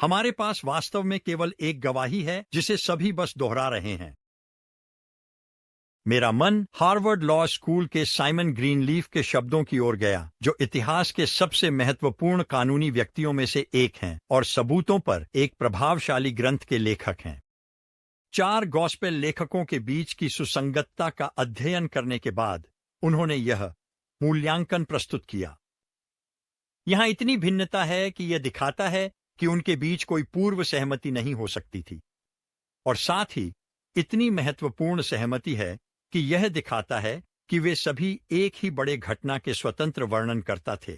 हमारे पास वास्तव में केवल एक गवाही है जिसे सभी बस दोहरा रहे हैं। मेरा मन हार्वर्ड लॉ स्कूल के साइमन ग्रीनलीफ के शब्दों की ओर गया, जो इतिहास के सबसे महत्वपूर्ण कानूनी व्यक्तियों में से एक हैं और सबूतों पर एक प्रभावशाली ग्रंथ के लेखक हैं। 4 गॉस्पेल लेखकों के बीच की सुसंगतता का अध्ययन करने के बाद उन्होंने यह मूल्यांकन प्रस्तुत किया। यहां इतनी भिन्नता है कि यह दिखाता है कि उनके बीच कोई पूर्व सहमति नहीं हो सकती थी, और साथ ही इतनी महत्वपूर्ण सहमति है कि यह दिखाता है कि वे सभी एक ही बड़े घटना के स्वतंत्र वर्णनकर्ता थे।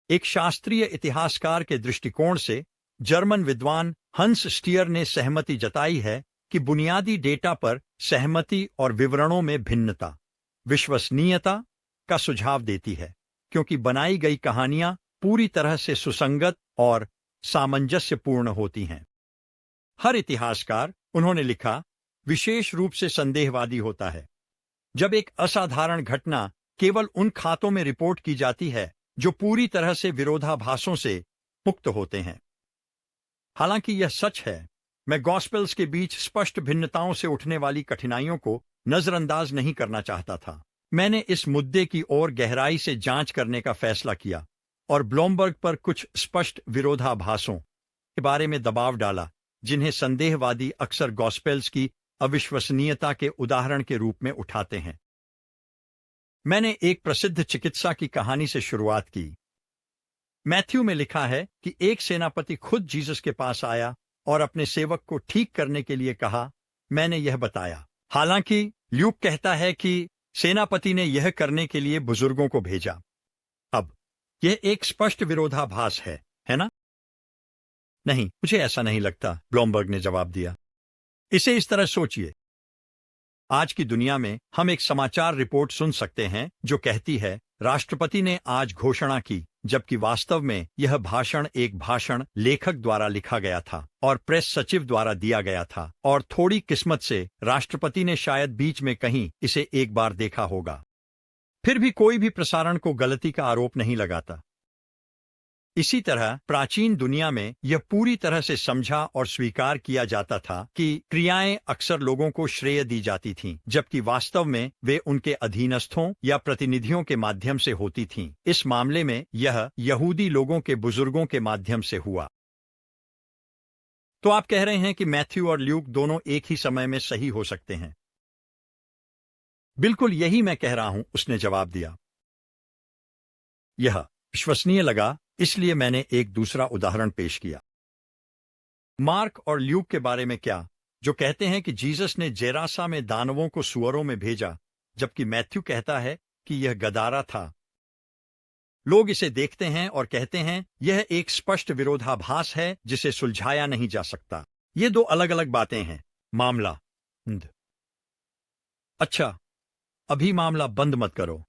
एक शास्त्रीय इतिहासकार के दृष्टिकोण से जर्मन विद्वान हंस स्टीयर ने सहमति जताई है कि बुनियादी डेटा पर सहमति और विवरणों में भिन्नता विश्वसनीयता का सुझाव देती है, क्योंकि बनाई गई कहानियां पूरी तरह से सुसंगत और सामंजस्यपूर्ण होती हैं। हर इतिहासकार, उन्होंने लिखा, विशेष रूप से संदेहवादी होता है जब एक असाधारण घटना केवल उन खातों में रिपोर्ट की जाती है जो पूरी तरह से विरोधाभासों से मुक्त होते हैं। हालांकि यह सच है, मैं गॉस्पेल्स के बीच स्पष्ट भिन्नताओं से उठने वाली कठिनाइयों को नजरअंदाज नहीं करना चाहता था। मैंने इस मुद्दे की ओर गहराई से जांच करने का फैसला किया और ब्लूमबर्ग पर कुछ स्पष्ट विरोधाभासों के बारे में दबाव डाला, जिन्हें संदेहवादी अक्सर गॉस्पेल्स की अविश्वसनीयता के उदाहरण के रूप में उठाते हैं। मैंने एक प्रसिद्ध चिकित्सा की कहानी से शुरुआत की। मैथ्यू में लिखा है कि एक सेनापति खुद जीसस के पास आया और अपने सेवक को ठीक करने के लिए कहा, मैंने यह बताया। हालांकि ल्यूक कहता है कि सेनापति ने यह करने के लिए बुजुर्गों को भेजा। अब यह एक स्पष्ट विरोधाभास है ना? नहीं, मुझे ऐसा नहीं लगता, ब्लूमबर्ग ने जवाब दिया। इसे इस तरह सोचिए, आज की दुनिया में हम एक समाचार रिपोर्ट सुन सकते हैं जो कहती है राष्ट्रपति ने आज घोषणा की, जबकि वास्तव में यह भाषण एक भाषण लेखक द्वारा लिखा गया था और प्रेस सचिव द्वारा दिया गया था, और थोड़ी किस्मत से राष्ट्रपति ने शायद बीच में कहीं इसे एक बार देखा होगा। फिर भी कोई भी प्रसारण को गलती का आरोप नहीं लगाता। इसी तरह प्राचीन दुनिया में यह पूरी तरह से समझा और स्वीकार किया जाता था कि क्रियाएं अक्सर लोगों को श्रेय दी जाती थीं, जबकि वास्तव में वे उनके अधीनस्थों या प्रतिनिधियों के माध्यम से होती थीं। इस मामले में यह यहूदी लोगों के बुजुर्गों के माध्यम से हुआ। तो आप कह रहे हैं कि मैथ्यू और ल्यूक दोनों एक ही समय में सही हो सकते हैं? बिल्कुल यही मैं कह रहा हूं, उसने जवाब दिया। यह विश्वसनीय लगा, इसलिए मैंने एक दूसरा उदाहरण पेश किया। मार्क और ल्यूक के बारे में क्या, जो कहते हैं कि जीसस ने जेरासा में दानवों को सुअरों में भेजा, जबकि मैथ्यू कहता है कि यह गदारा था। लोग इसे देखते हैं और कहते हैं यह एक स्पष्ट विरोधाभास है जिसे सुलझाया नहीं जा सकता। ये दो अलग अलग बातें हैं। मामला अच्छा, अभी मामला बंद मत करो,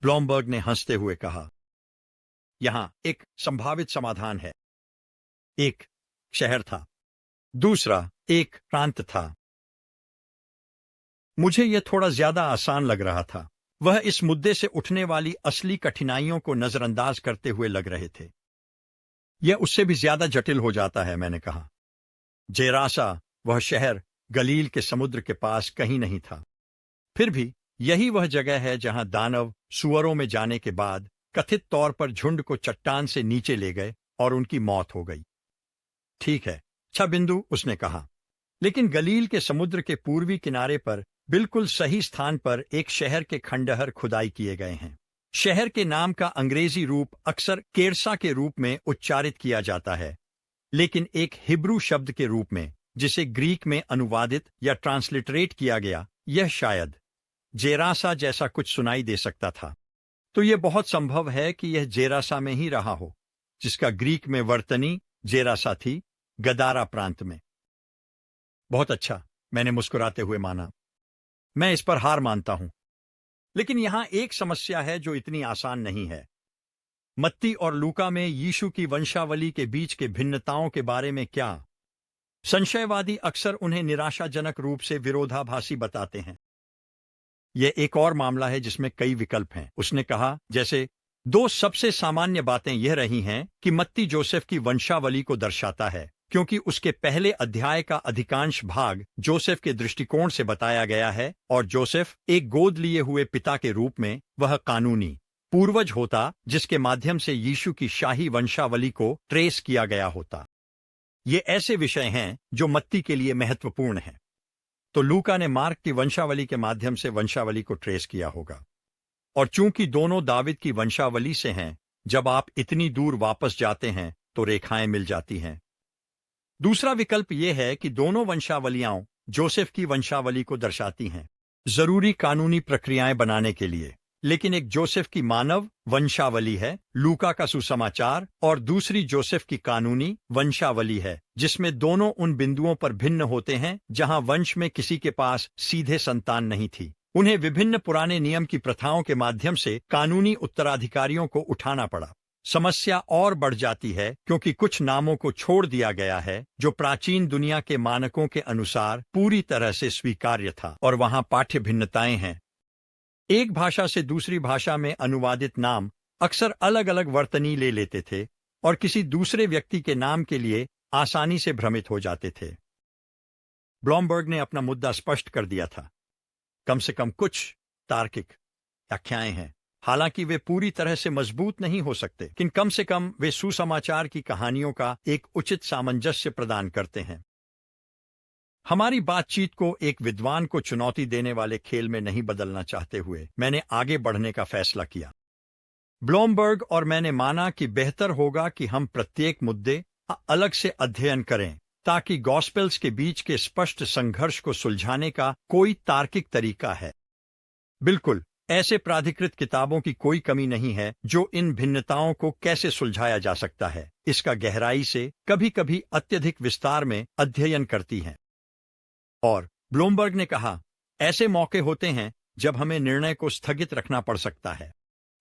ब्लूमबर्ग ने हंसते हुए कहा। यहां एक संभावित समाधान है। एक शहर था, दूसरा एक प्रांत था। मुझे यह थोड़ा ज्यादा आसान लग रहा था। वह इस मुद्दे से उठने वाली असली कठिनाइयों को नजरअंदाज करते हुए लग रहे थे। यह उससे भी ज्यादा जटिल हो जाता है, मैंने कहा। जेरासा, वह शहर, गलील के समुद्र के पास कहीं नहीं था। फिर भी यही वह जगह है जहां दानव सुअरों में जाने के बाद कथित तौर पर झुंड को चट्टान से नीचे ले गए और उनकी मौत हो गई। ठीक है, अच्छा बिंदु, उसने कहा। लेकिन गलील के समुद्र के पूर्वी किनारे पर बिल्कुल सही स्थान पर एक शहर के खंडहर खुदाई किए गए हैं। शहर के नाम का अंग्रेजी रूप अक्सर केरसा के रूप में उच्चारित किया जाता है, लेकिन एक हिब्रू शब्द के रूप में, जिसे ग्रीक में अनुवादित या ट्रांसलिटरेट किया गया, यह शायद जेरासा जैसा कुछ सुनाई दे सकता था। तो यह बहुत संभव है कि यह जेरासा में ही रहा हो, जिसका ग्रीक में वर्तनी जेरासा थी, गदारा प्रांत में। बहुत अच्छा, मैंने मुस्कुराते हुए माना। मैं इस पर हार मानता हूं। लेकिन यहां एक समस्या है जो इतनी आसान नहीं है। मत्ती और लूका में यीशु की वंशावली के बीच के भिन्नताओं के बारे में क्या? संशयवादी अक्सर उन्हें निराशाजनक रूप से विरोधाभासी बताते हैं। यह एक और मामला है जिसमें कई विकल्प हैं, उसने कहा, जैसे दो सबसे सामान्य बातें यह रही हैं कि मत्ती जोसेफ की वंशावली को दर्शाता है, क्योंकि उसके पहले अध्याय का अधिकांश भाग जोसेफ के दृष्टिकोण से बताया गया है, और जोसेफ एक गोद लिए हुए पिता के रूप में वह कानूनी पूर्वज होता जिसके माध्यम से यीशु की शाही वंशावली को ट्रेस किया गया होता। ये ऐसे विषय हैं जो मत्ती के लिए महत्वपूर्ण हैं। तो लूका ने मार्क की वंशावली के माध्यम से वंशावली को ट्रेस किया होगा, और चूंकि दोनों दाविद की वंशावली से हैं, जब आप इतनी दूर वापस जाते हैं तो रेखाएं मिल जाती हैं। दूसरा विकल्प यह है कि दोनों वंशावलियां जोसेफ की वंशावली को दर्शाती हैं, जरूरी कानूनी प्रक्रियाएं बनाने के लिए, लेकिन एक जोसेफ की मानव वंशावली है, लूका का सुसमाचार, और दूसरी जोसेफ की कानूनी वंशावली है, जिसमें दोनों उन बिंदुओं पर भिन्न होते हैं जहां वंश में किसी के पास सीधे संतान नहीं थी। उन्हें विभिन्न पुराने नियम की प्रथाओं के माध्यम से कानूनी उत्तराधिकारियों को उठाना पड़ा। समस्या और बढ़ जाती है क्योंकि कुछ नामों को छोड़ दिया गया है जो प्राचीन दुनिया के मानकों के अनुसार पूरी तरह से स्वीकार्य था, और वहां पाठ्य भिन्नताएं हैं। एक भाषा से दूसरी भाषा में अनुवादित नाम अक्सर अलग अलग वर्तनी ले लेते थे और किसी दूसरे व्यक्ति के नाम के लिए आसानी से भ्रमित हो जाते थे। ब्लॉमबर्ग ने अपना मुद्दा स्पष्ट कर दिया था। कम से कम कुछ तार्किक व्याख्याएं हैं, हालांकि वे पूरी तरह से मजबूत नहीं हो सकते, लेकिन कम से कम वे सुसमाचार की कहानियों का एक उचित सामंजस्य प्रदान करते हैं। हमारी बातचीत को एक विद्वान को चुनौती देने वाले खेल में नहीं बदलना चाहते हुए मैंने आगे बढ़ने का फैसला किया। ब्लॉमबर्ग और मैंने माना कि बेहतर होगा कि हम प्रत्येक मुद्दे का अलग से अध्ययन करें, ताकि गॉस्पेल्स के बीच के स्पष्ट संघर्ष को सुलझाने का कोई तार्किक तरीका है। बिल्कुल, ऐसे प्राधिकृत किताबों की कोई कमी नहीं है जो इन भिन्नताओं को कैसे सुलझाया जा सकता है इसका गहराई से, कभी कभी अत्यधिक विस्तार में अध्ययन करती हैं। और ब्लूमबर्ग ने कहा, ऐसे मौके होते हैं जब हमें निर्णय को स्थगित रखना पड़ सकता है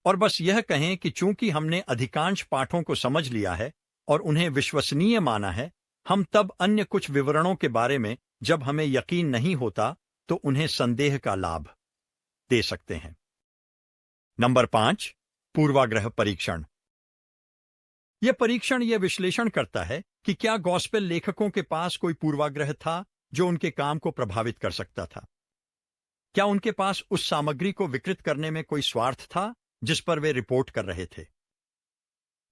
और बस यह कहें कि चूंकि हमने अधिकांश पाठों को समझ लिया है और उन्हें विश्वसनीय माना है, हम तब अन्य कुछ विवरणों के बारे में जब हमें यकीन नहीं होता तो उन्हें संदेह का लाभ दे सकते हैं। नंबर 5, पूर्वाग्रह परीक्षण। यह परीक्षण यह विश्लेषण करता है कि क्या गॉस्पेल लेखकों के पास कोई पूर्वाग्रह था जो उनके काम को प्रभावित कर सकता था। क्या उनके पास उस सामग्री को विकृत करने में कोई स्वार्थ था जिस पर वे रिपोर्ट कर रहे थे।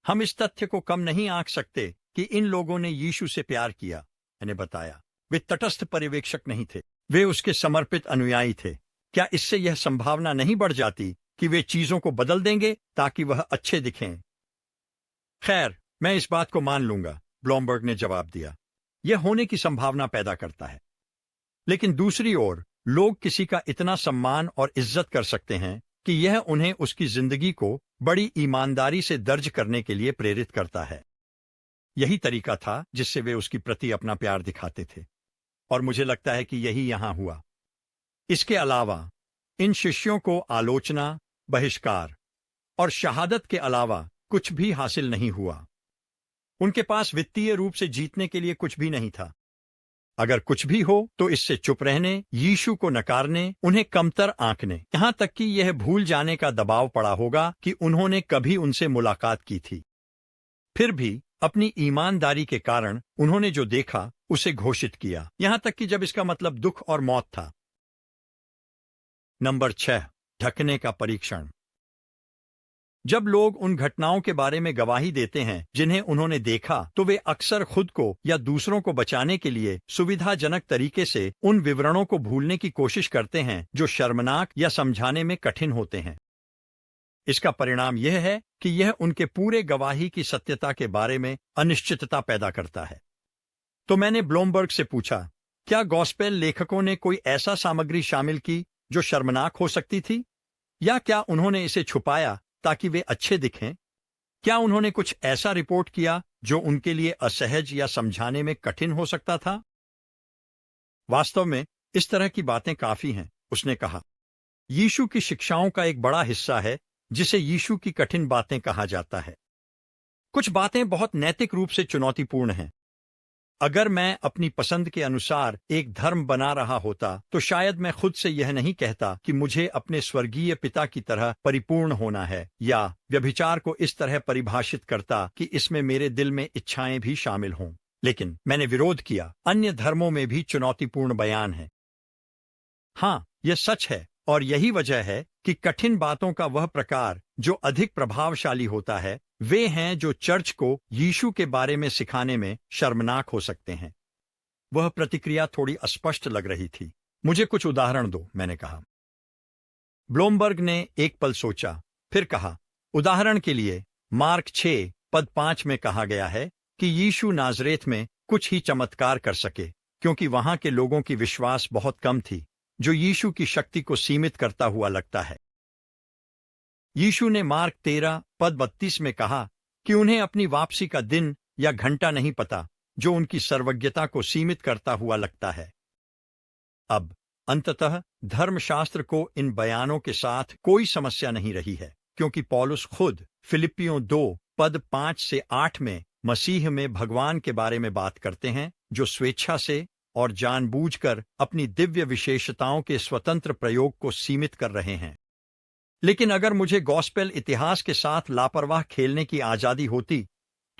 हम इस तथ्य को कम नहीं आंक सकते कि इन लोगों ने यीशु से प्यार किया। मैंने बताया, वे तटस्थ पर्यवेक्षक नहीं थे, वे उसके समर्पित अनुयायी थे। क्या इससे यह संभावना नहीं बढ़ जाती कि वे चीजों को बदल देंगे ताकि वह अच्छे दिखें? खैर, मैं इस बात को मान लूंगा, ब्लूमबर्ग ने जवाब दिया। यह होने की संभावना पैदा करता है, लेकिन दूसरी ओर लोग किसी का इतना सम्मान और इज्जत कर सकते हैं कि यह उन्हें उसकी जिंदगी को बड़ी ईमानदारी से दर्ज करने के लिए प्रेरित करता है। यही तरीका था जिससे वे उसकी प्रति अपना प्यार दिखाते थे, और मुझे लगता है कि यही यहां हुआ। इसके अलावा इन शिष्यों को आलोचना, बहिष्कार और शहादत के अलावा कुछ भी हासिल नहीं हुआ। उनके पास वित्तीय रूप से जीतने के लिए कुछ भी नहीं था। अगर कुछ भी हो तो इससे चुप रहने, यीशु को नकारने, उन्हें कमतर आंकने, यहां तक कि यह भूल जाने का दबाव पड़ा होगा कि उन्होंने कभी उनसे मुलाकात की थी। फिर भी अपनी ईमानदारी के कारण उन्होंने जो देखा उसे घोषित किया, यहां तक कि जब इसका मतलब दुख और मौत था। नंबर 6, ढकने का परीक्षण। जब लोग उन घटनाओं के बारे में गवाही देते हैं जिन्हें उन्होंने देखा, तो वे अक्सर खुद को या दूसरों को बचाने के लिए सुविधाजनक तरीके से उन विवरणों को भूलने की कोशिश करते हैं जो शर्मनाक या समझाने में कठिन होते हैं। इसका परिणाम यह है कि यह उनके पूरे गवाही की सत्यता के बारे में अनिश्चितता पैदा करता है। तो मैंने ब्लूमबर्ग से पूछा, क्या गॉस्पेल लेखकों ने कोई ऐसा सामग्री शामिल की जो शर्मनाक हो सकती थी, या क्या उन्होंने इसे छुपाया ताकि वे अच्छे दिखें? क्या उन्होंने कुछ ऐसा रिपोर्ट किया जो उनके लिए असहज या समझाने में कठिन हो सकता था? वास्तव में इस तरह की बातें काफी हैं, उसने कहा। यीशु की शिक्षाओं का एक बड़ा हिस्सा है जिसे यीशु की कठिन बातें कहा जाता है। कुछ बातें बहुत नैतिक रूप से चुनौतीपूर्ण हैं, अगर मैं अपनी पसंद के अनुसार एक धर्म बना रहा होता तो शायद मैं खुद से यह नहीं कहता कि मुझे अपने स्वर्गीय पिता की तरह परिपूर्ण होना है, या व्यभिचार को इस तरह परिभाषित करता कि इसमें मेरे दिल में इच्छाएं भी शामिल हों। लेकिन मैंने विरोध किया। अन्य धर्मों में भी चुनौतीपूर्ण बयान है। हाँ, यह सच है, और यही वजह है कि कठिन बातों का वह प्रकार जो अधिक प्रभावशाली होता है, वे हैं जो चर्च को यीशु के बारे में सिखाने में शर्मनाक हो सकते हैं। वह प्रतिक्रिया थोड़ी अस्पष्ट लग रही थी। मुझे कुछ उदाहरण दो, मैंने कहा। ब्लूमबर्ग ने एक पल सोचा, फिर कहा, उदाहरण के लिए मार्क 6:5 में कहा गया है कि यीशु नाजरेत में कुछ ही चमत्कार कर सके, क्योंकि वहां के लोगों की विश्वास बहुत कम थी, जो यीशु की शक्ति को सीमित करता हुआ लगता है। यीशु ने मार्क 13:32 में कहा कि उन्हें अपनी वापसी का दिन या घंटा नहीं पता, जो उनकी सर्वज्ञता को सीमित करता हुआ लगता है। अब अंततः धर्मशास्त्र को इन बयानों के साथ कोई समस्या नहीं रही है, क्योंकि पौलुस खुद फिलिपियों 2:5-8 में मसीह में भगवान के बारे में बात करते हैं, जो स्वेच्छा से और जानबूझकर अपनी दिव्य विशेषताओं के स्वतंत्र प्रयोग को सीमित कर रहे हैं। लेकिन अगर मुझे गॉस्पेल इतिहास के साथ लापरवाह खेलने की आजादी होती,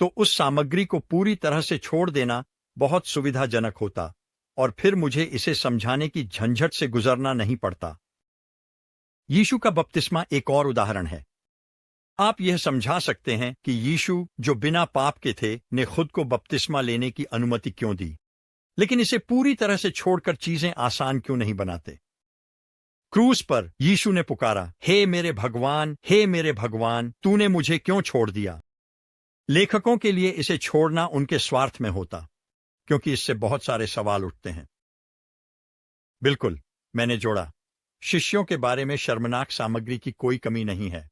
तो उस सामग्री को पूरी तरह से छोड़ देना बहुत सुविधाजनक होता, और फिर मुझे इसे समझाने की झंझट से गुजरना नहीं पड़ता। यीशु का बपतिस्मा एक और उदाहरण है। आप यह समझा सकते हैं कि यीशु, जो बिना पाप के थे, ने खुद को बपतिस्मा लेने की अनुमति क्यों दी, लेकिन इसे पूरी तरह से छोड़कर चीजें आसान क्यों नहीं बनाते। क्रूस पर यीशु ने पुकारा, हे मेरे भगवान, तूने मुझे क्यों छोड़ दिया। लेखकों के लिए इसे छोड़ना उनके स्वार्थ में होता, क्योंकि इससे बहुत सारे सवाल उठते हैं। बिल्कुल, मैंने जोड़ा, शिष्यों के बारे में शर्मनाक सामग्री की कोई कमी नहीं है।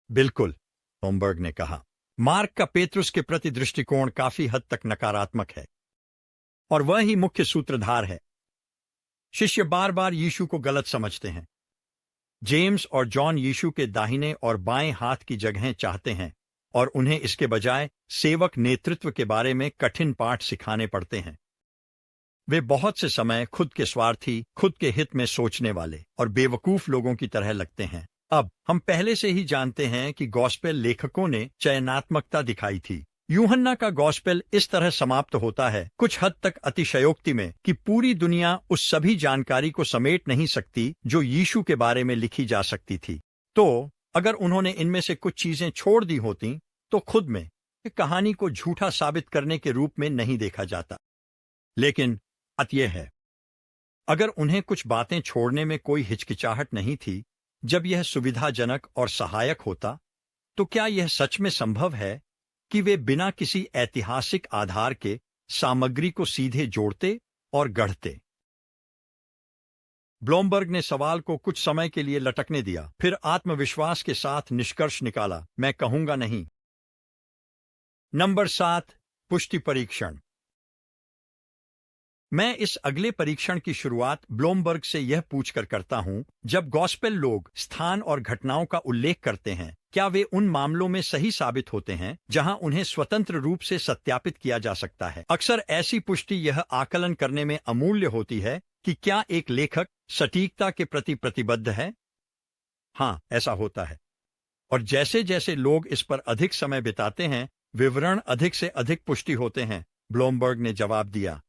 बिल्कुल, ब्लूमबर्ग ने कहा। मार्क का पेत्रुस के प्रति दृष्टिकोण काफी हद तक नकारात्मक है, और वह ही मुख्य सूत्रधार है। शिष्य बार बार यीशु को गलत समझते हैं। जेम्स और जॉन यीशु के दाहिने और बाएं हाथ की जगहें चाहते हैं, और उन्हें इसके बजाय सेवक नेतृत्व के बारे में कठिन पाठ सिखाने पड़ते हैं। वे बहुत से समय खुद के स्वार्थी, खुद के हित में सोचने वाले और बेवकूफ लोगों की तरह लगते हैं। अब हम पहले से ही जानते हैं कि गॉस्पेल लेखकों ने चयनात्मकता दिखाई थी। यूहन्ना का गॉस्पेल इस तरह समाप्त होता है, कुछ हद तक अतिशयोक्ति में, कि पूरी दुनिया उस सभी जानकारी को समेट नहीं सकती जो यीशु के बारे में लिखी जा सकती थी। तो अगर उन्होंने इनमें से कुछ चीजें छोड़ दी होती, तो खुद में कहानी को झूठा साबित करने के रूप में नहीं देखा जाता। लेकिन बात यह है, अगर उन्हें कुछ बातें छोड़ने में कोई हिचकिचाहट नहीं थी जब यह सुविधाजनक और सहायक होता, तो क्या यह सच में संभव है कि वे बिना किसी ऐतिहासिक आधार के सामग्री को सीधे जोड़ते और गढ़ते? ब्लूमबर्ग ने सवाल को कुछ समय के लिए लटकने दिया, फिर आत्मविश्वास के साथ निष्कर्ष निकाला, मैं कहूंगा नहीं। नंबर 7, पुष्टि परीक्षण। मैं इस अगले परीक्षण की शुरुआत ब्लूमबर्ग से यह पूछकर करता हूं, जब गॉस्पेल लोग स्थान और घटनाओं का उल्लेख करते हैं, क्या वे उन मामलों में सही साबित होते हैं जहां उन्हें स्वतंत्र रूप से सत्यापित किया जा सकता है? अक्सर ऐसी पुष्टि यह आकलन करने में अमूल्य होती है कि क्या एक लेखक सटीकता के प्रति प्रतिबद्ध है। हाँ, ऐसा होता है, और जैसे जैसे लोग इस पर अधिक समय बिताते हैं, विवरण अधिक से अधिक पुष्टि होते हैं। ब्लूमबर्ग ने जवाब दिया,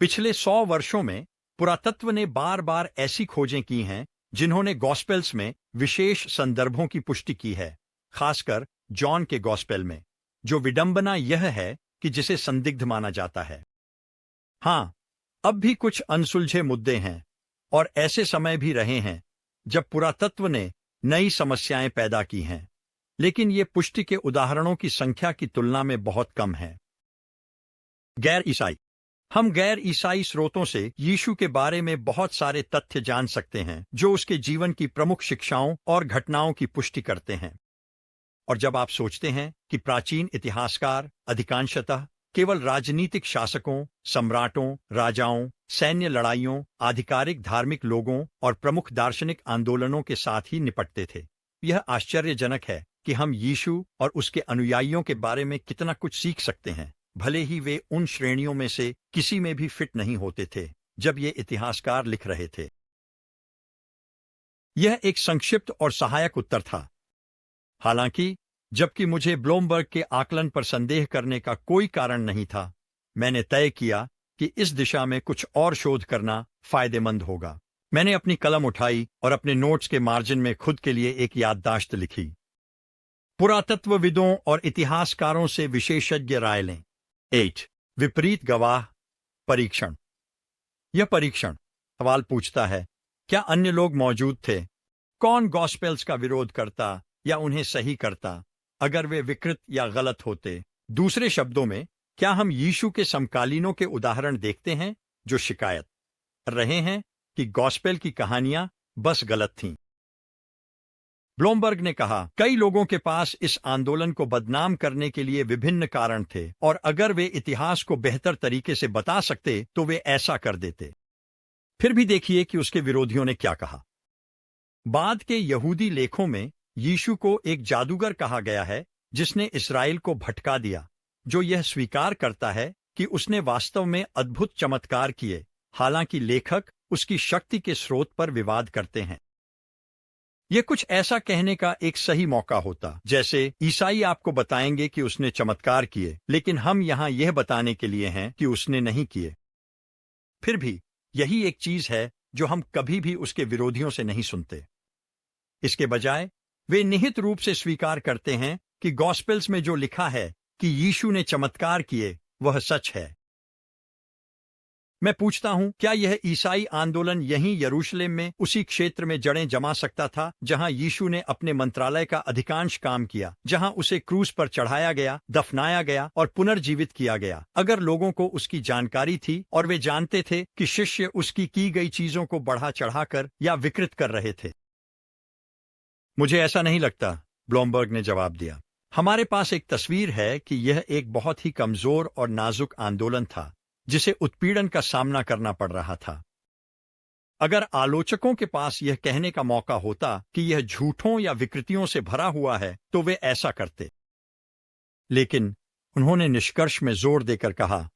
पिछले 100 वर्षों में पुरातत्व ने बार बार ऐसी खोजें की हैं जिन्होंने गॉस्पेल्स में विशेष संदर्भों की पुष्टि की है, खासकर जॉन के गॉस्पेल में, जो विडंबना यह है कि जिसे संदिग्ध माना जाता है। हाँ, अब भी कुछ अनसुलझे मुद्दे हैं, और ऐसे समय भी रहे हैं जब पुरातत्व ने नई समस्याएं पैदा की हैं, लेकिन ये पुष्टि के उदाहरणों की संख्या की तुलना में बहुत कम है। गैर ईसाई। हम गैर ईसाई स्रोतों से यीशु के बारे में बहुत सारे तथ्य जान सकते हैं जो उसके जीवन की प्रमुख शिक्षाओं और घटनाओं की पुष्टि करते हैं। और जब आप सोचते हैं कि प्राचीन इतिहासकार अधिकांशतः केवल राजनीतिक शासकों, सम्राटों, राजाओं, सैन्य लड़ाइयों, आधिकारिक धार्मिक लोगों और प्रमुख दार्शनिक आंदोलनों के साथ ही निपटते थे, यह आश्चर्यजनक है कि हम यीशु और उसके अनुयायियों के बारे में कितना कुछ सीख सकते हैं। भले ही वे उन श्रेणियों में से किसी में भी फिट नहीं होते थे जब ये इतिहासकार लिख रहे थे। यह एक संक्षिप्त और सहायक उत्तर था। हालांकि जबकि मुझे ब्लूमबर्ग के आकलन पर संदेह करने का कोई कारण नहीं था, मैंने तय किया कि इस दिशा में कुछ और शोध करना फायदेमंद होगा। मैंने अपनी कलम उठाई और अपने नोट्स के मार्जिन में खुद के लिए एक याददाश्त लिखी। पुरातत्वविदों और इतिहासकारों से विशेषज्ञ राय लें। 8 विपरीत गवाह परीक्षण। यह परीक्षण सवाल पूछता है, क्या अन्य लोग मौजूद थे? कौन गॉस्पेल्स का विरोध करता या उन्हें सही करता अगर वे विकृत या गलत होते? दूसरे शब्दों में, क्या हम यीशु के समकालीनों के उदाहरण देखते हैं जो शिकायत कर रहे हैं कि गॉस्पेल की कहानियां बस गलत थीं? ब्लूमबर्ग ने कहा, कई लोगों के पास इस आंदोलन को बदनाम करने के लिए विभिन्न कारण थे और अगर वे इतिहास को बेहतर तरीके से बता सकते तो वे ऐसा कर देते। फिर भी देखिए कि उसके विरोधियों ने क्या कहा। बाद के यहूदी लेखों में यीशु को एक जादूगर कहा गया है जिसने इस्राएल को भटका दिया, जो यह स्वीकार करता है कि उसने वास्तव में अद्भुत चमत्कार किए, हालांकि लेखक उसकी शक्ति के स्रोत पर विवाद करते हैं। यह कुछ ऐसा कहने का एक सही मौका होता जैसे ईसाई आपको बताएंगे कि उसने चमत्कार किए, लेकिन हम यहां यह बताने के लिए हैं कि उसने नहीं किए। फिर भी यही एक चीज है जो हम कभी भी उसके विरोधियों से नहीं सुनते। इसके बजाय वे निहित रूप से स्वीकार करते हैं कि गॉस्पेल्स में जो लिखा है कि यीशु ने चमत्कार किए वह सच है। मैं पूछता हूं, क्या यह ईसाई आंदोलन यहीं यरूशलेम में उसी क्षेत्र में जड़ें जमा सकता था जहां यीशु ने अपने मंत्रालय का अधिकांश काम किया, जहां उसे क्रूस पर चढ़ाया गया, दफनाया गया और पुनर्जीवित किया गया, अगर लोगों को उसकी जानकारी थी और वे जानते थे कि शिष्य उसकी की गई चीजों को बढ़ा चढ़ाकर या विकृत कर रहे थे? मुझे ऐसा नहीं लगता, ब्लूमबर्ग ने जवाब दिया। हमारे पास एक तस्वीर है कि यह एक बहुत ही कमजोर और नाजुक आंदोलन था जिसे उत्पीड़न का सामना करना पड़ रहा था। अगर आलोचकों के पास यह कहने का मौका होता कि यह झूठों या विकृतियों से भरा हुआ है तो वे ऐसा करते, लेकिन उन्होंने निष्कर्ष में जोर देकर कहा,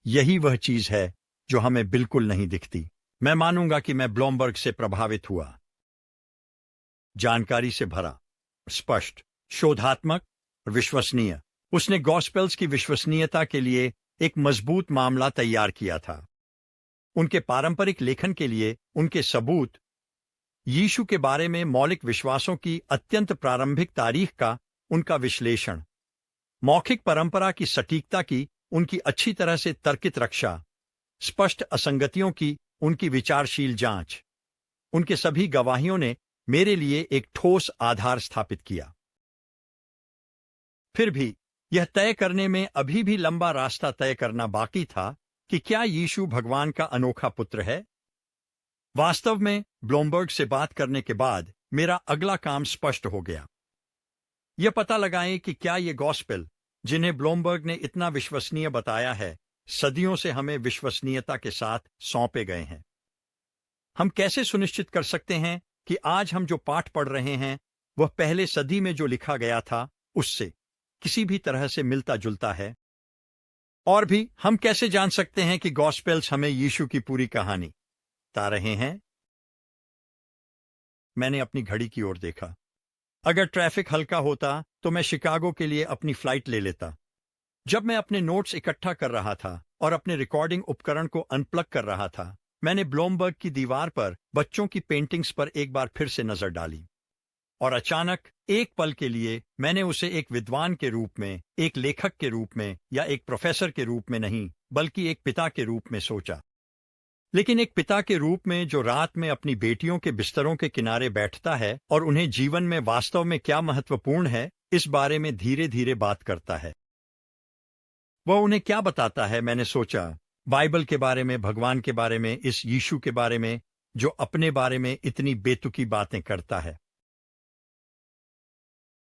यही वह चीज है जो हमें बिल्कुल नहीं दिखती। मैं मानूंगा कि मैं ब्लूमबर्ग से प्रभावित हुआ। जानकारी से भरा, स्पष्ट, शोधात्मक और विश्वसनीय। उसने गॉस्पेल्स की विश्वसनीयता के लिए एक मजबूत मामला तैयार किया था। उनके पारंपरिक लेखन के लिए उनके सबूत, यीशु के बारे में मौलिक विश्वासों की अत्यंत प्रारंभिक तारीख का उनका विश्लेषण, मौखिक परंपरा की सटीकता की उनकी अच्छी तरह से तर्कित रक्षा, स्पष्ट असंगतियों की उनकी विचारशील जांच, उनके सभी गवाहियों ने मेरे लिए एक ठोस आधार स्थापित किया। फिर भी यह तय करने में अभी भी लंबा रास्ता तय करना बाकी था कि क्या यीशु भगवान का अनोखा पुत्र है। वास्तव में ब्लूमबर्ग से बात करने के बाद मेरा अगला काम स्पष्ट हो गया। यह पता लगाएं कि क्या ये गॉस्पेल, जिन्हें ब्लूमबर्ग ने इतना विश्वसनीय बताया है, सदियों से हमें विश्वसनीयता के साथ सौंपे गए हैं। हम कैसे सुनिश्चित कर सकते हैं कि आज हम जो पाठ पढ़ रहे हैं वह पहले सदी में जो लिखा गया था उससे किसी भी तरह से मिलता जुलता है? और भी हम कैसे जान सकते हैं कि गॉस्पेल्स हमें यीशु की पूरी कहानी बता रहे हैं? मैंने अपनी घड़ी की ओर देखा। अगर ट्रैफिक हल्का होता तो मैं शिकागो के लिए अपनी फ्लाइट ले लेता। जब मैं अपने नोट्स इकट्ठा कर रहा था और अपने रिकॉर्डिंग उपकरण को अनप्लग कर रहा था, मैंने ब्लूमबर्ग की दीवार पर बच्चों की पेंटिंग्स पर एक बार फिर से नजर डाली और अचानक एक पल के लिए मैंने उसे एक विद्वान के रूप में, एक लेखक के रूप में या एक प्रोफेसर के रूप में नहीं, बल्कि एक पिता के रूप में सोचा। लेकिन एक पिता के रूप में जो रात में अपनी बेटियों के बिस्तरों के किनारे बैठता है और उन्हें जीवन में वास्तव में क्या महत्वपूर्ण है इस बारे में धीरे धीरे बात करता है। वह उन्हें क्या बताता है? मैंने सोचा, बाइबल के बारे में, भगवान के बारे में, इस यीशु के बारे में जो अपने बारे में इतनी बेतुकी बातें करता है।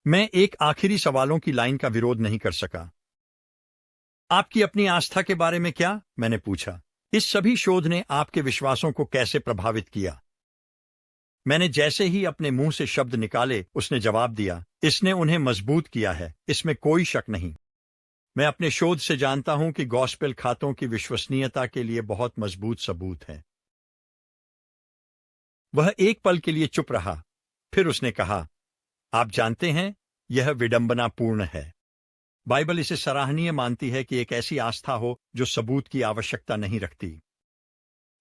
मैं एक आखिरी सवालों की लाइन का विरोध नहीं कर सका। आपकी अपनी आस्था के बारे में क्या? मैंने पूछा। इस सभी शोध ने आपके विश्वासों को कैसे प्रभावित किया? मैंने जैसे ही अपने मुंह से शब्द निकाले उसने जवाब दिया, इसने उन्हें मजबूत किया है, इसमें कोई शक नहीं। मैं अपने शोध से जानता हूं कि गॉस्पेल खातों की विश्वसनीयता के लिए बहुत मजबूत सबूत है। वह एक पल के लिए चुप रहा, फिर उसने कहा, आप जानते हैं, यह विडंबनापूर्ण है। बाइबल इसे सराहनीय मानती है कि एक ऐसी आस्था हो जो सबूत की आवश्यकता नहीं रखती।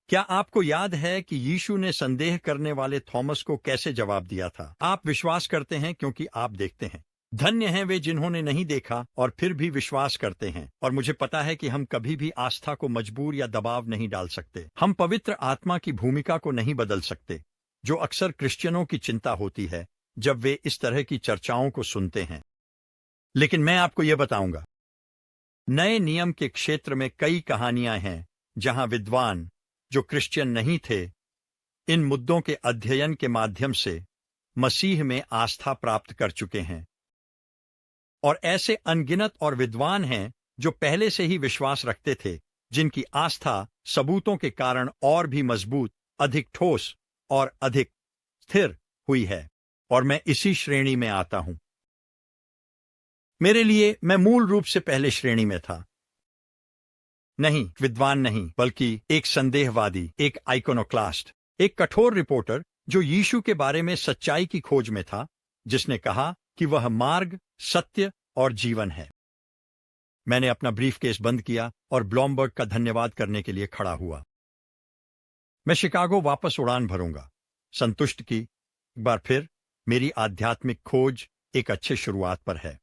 क्या आपको याद है कि यीशु ने संदेह करने वाले थॉमस को कैसे जवाब दिया था? आप विश्वास करते हैं क्योंकि आप देखते हैं। धन्य हैं वे जिन्होंने नहीं देखा और फिर भी विश्वास करते हैं। और मुझे पता है कि हम कभी भी आस्था को मजबूर या दबाव नहीं डाल सकते। हम पवित्र आत्मा की भूमिका को नहीं बदल सकते, जो अक्सर क्रिश्चियनों की चिंता होती है जब वे इस तरह की चर्चाओं को सुनते हैं। लेकिन मैं आपको यह बताऊंगा, नए नियम के क्षेत्र में कई कहानियां हैं जहां विद्वान जो क्रिश्चियन नहीं थे, इन मुद्दों के अध्ययन के माध्यम से मसीह में आस्था प्राप्त कर चुके हैं। और ऐसे अनगिनत और विद्वान हैं जो पहले से ही विश्वास रखते थे, जिनकी आस्था सबूतों के कारण और भी मजबूत, अधिक ठोस और अधिक स्थिर हुई है। और मैं इसी श्रेणी में आता हूं। मेरे लिए मैं मूल रूप से पहले श्रेणी में था। नहीं, विद्वान नहीं, बल्कि एक संदेहवादी, एक आइकोनोक्लास्ट, एक कठोर रिपोर्टर जो यीशु के बारे में सच्चाई की खोज में था, जिसने कहा कि वह मार्ग, सत्य और जीवन है। मैंने अपना ब्रीफकेस बंद किया और ब्लूमबर्ग का धन्यवाद करने के लिए खड़ा हुआ। मैं शिकागो वापस उड़ान भरूंगा, संतुष्ट की एक बार फिर मेरी आध्यात्मिक खोज एक अच्छे शुरुआत पर है।